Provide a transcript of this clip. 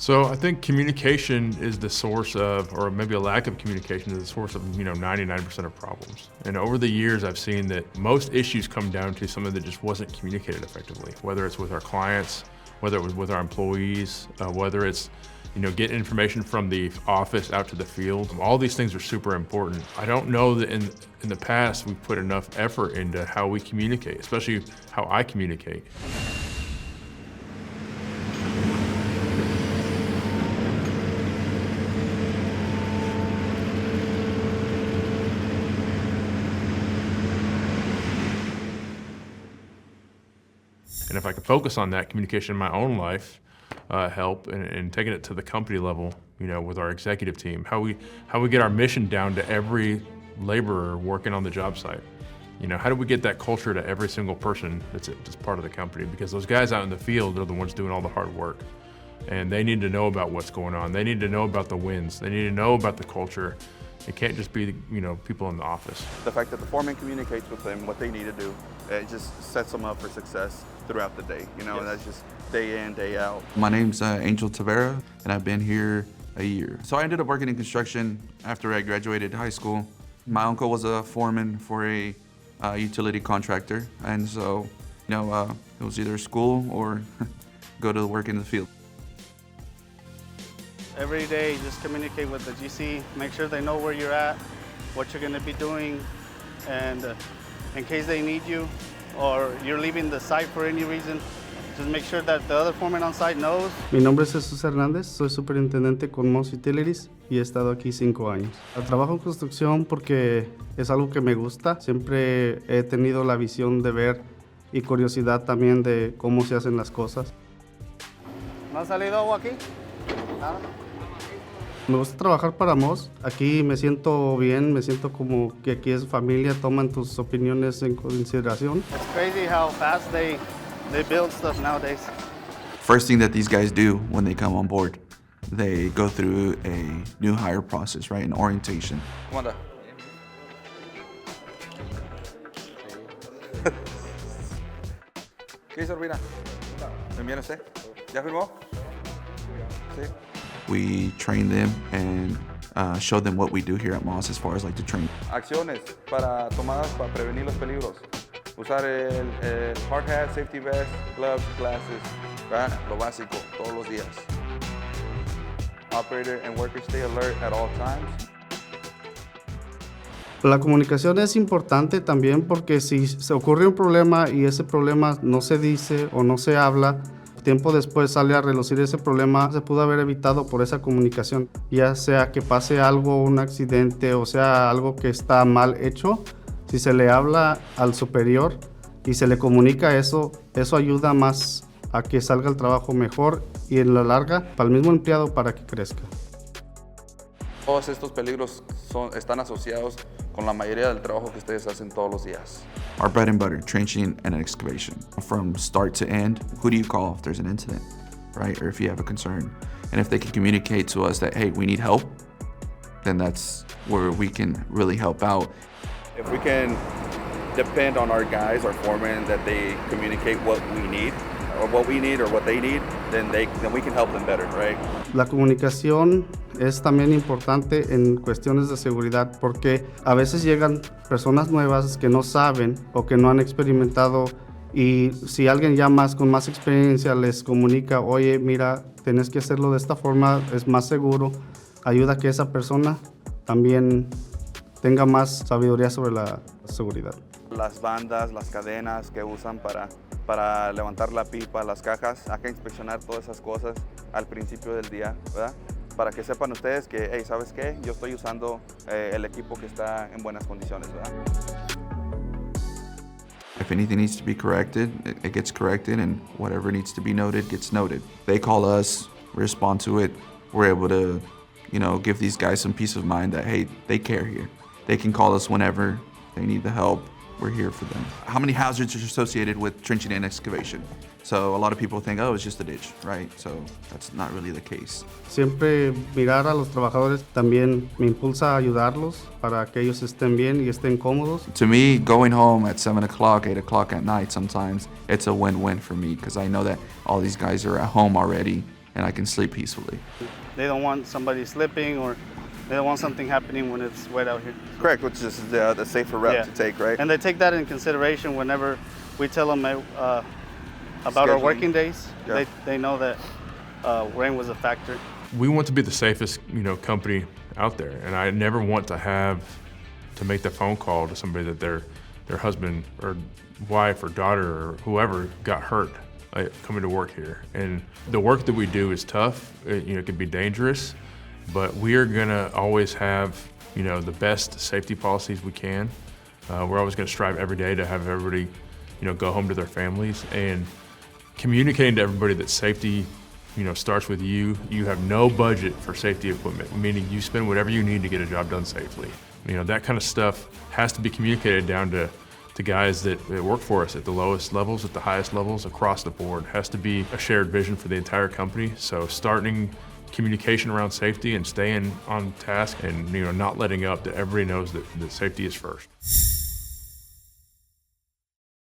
So I think communication is the source of, or maybe a lack of communication is the source of, 99% of problems. And over the years, I've seen that most issues come down to something that just wasn't communicated effectively, whether it's with our clients, whether it was with our employees, whether it's, getting information from the office out to the field. All these things are super important. I don't know that in the past we've put enough effort into how we communicate, especially how I communicate. And if I can focus on that communication in my own life, help and taking it to the company level, with our executive team, how we get our mission down to every laborer working on the job site. How do we get that culture to every single person that's part of the company? Because those guys out in the field are the ones doing all the hard work. And they need to know about what's going on. They need to know about the wins. They need to know about the culture. It can't just be, people in the office. The fact that the foreman communicates with them what they need to do, it just sets them up for success throughout the day. Yes. And that's just day in, day out. My name's Angel Tavera, and I've been here a year. So I ended up working in construction after I graduated high school. My uncle was a foreman for a utility contractor, and so, it was either school or go to work in the field. Every day, just communicate with the GC, make sure they know where you're at, what you're gonna be doing, and in case they need you or you're leaving the site for any reason, just make sure that the other foreman on site knows. Mi nombre es Jesús Hernández, soy superintendente con Moss Utilities y he estado aquí 5 años. Trabajo en construcción porque es algo que me gusta. Siempre he tenido la visión de ver y curiosidad también de cómo se hacen las cosas. ¿No ha salido agua aquí? Nada. Me gusta trabajar para Moss. Aquí me siento bien, me siento como que aquí es familia, toman tus opiniones en consideración. It's crazy how fast they build stuff nowadays. First thing that these guys do when they come on board, they go through a new hire process, right? An orientation. ¿Cómo anda? ¿Qué dice Urbina? ¿Me envían usted? ¿Ya firmó? Sí. We train them and show them what we do here at Moss as far as like the training. Acciones tomadas para prevenir los peligros. Usar el hard hat, safety vest, gloves, glasses, ¿verdad? Lo básico, todos los días. Operator and workers stay alert at all times. La comunicación es importante también porque si se ocurre un problema y ese problema no se dice o no se habla, tiempo después sale a relucir ese problema, se pudo haber evitado por esa comunicación, ya sea que pase algo, un accidente o sea algo que está mal hecho. Si se le habla al superior y se le comunica eso ayuda más a que salga el trabajo mejor y en la larga para el mismo empleado para que crezca. Todos estos peligros están asociados con la mayoría del trabajo que ustedes hacen todos los días. Our bread and butter, trenching and excavation. From start to end, who do you call if there's an incident, right? Or if you have a concern. And if they can communicate to us that, hey, we need help, then that's where we can really help out. If we can depend on our guys, our foremen, that they communicate what we need or what they need, then we can help them better, right? La comunicación es también importante en cuestiones de seguridad porque a veces llegan personas nuevas que no saben o que no han experimentado y si alguien ya con más experiencia les comunica, oye, mira, tienes que hacerlo de esta forma, es más seguro, ayuda a que esa persona también tenga más sabiduría sobre la seguridad. Las bandas, las cadenas que usan para levantar la pipa, las cajas, hay que inspeccionar todas esas cosas al principio del día, ¿verdad? Para que sepan ustedes que, hey, ¿sabes qué? Yo estoy usando el equipo que está en buenas condiciones, ¿verdad? If anything needs to be corrected, it gets corrected, and whatever needs to be noted gets noted. They call us, we respond to it, we're able to, give these guys some peace of mind that, hey, they care here. They can call us whenever they need the help. We're here for them. How many hazards are associated with trenching and excavation? So a lot of people think, oh, it's just a ditch, right? So that's not really the case. Siempre mirar a los trabajadores también me impulsa a ayudarlos para que ellos estén bien y estén cómodos. To me, going home at 7 o'clock, 8 o'clock at night sometimes, it's a win-win for me because I know that all these guys are at home already and I can sleep peacefully. They don't want somebody slipping, or they don't want something happening when it's wet out here. Correct, which is the safer route Yeah. to take, right? And they take that in consideration whenever we tell them about our Scheduling. working days. Yeah. They know that rain was a factor. We want to be the safest, company out there, and I never want to have to make the phone call to somebody that their husband or wife or daughter or whoever got hurt coming to work here. And the work that we do is tough. It can be dangerous, but we are gonna always have, the best safety policies we can. We're always gonna strive every day to have everybody, go home to their families, and communicating to everybody that safety, starts with you. You have no budget for safety equipment, meaning you spend whatever you need to get a job done safely. That kind of stuff has to be communicated down to guys that work for us at the lowest levels, at the highest levels, across the board. It has to be a shared vision for the entire company. So starting communication around safety and staying on task and not letting up, that everybody knows that safety is first.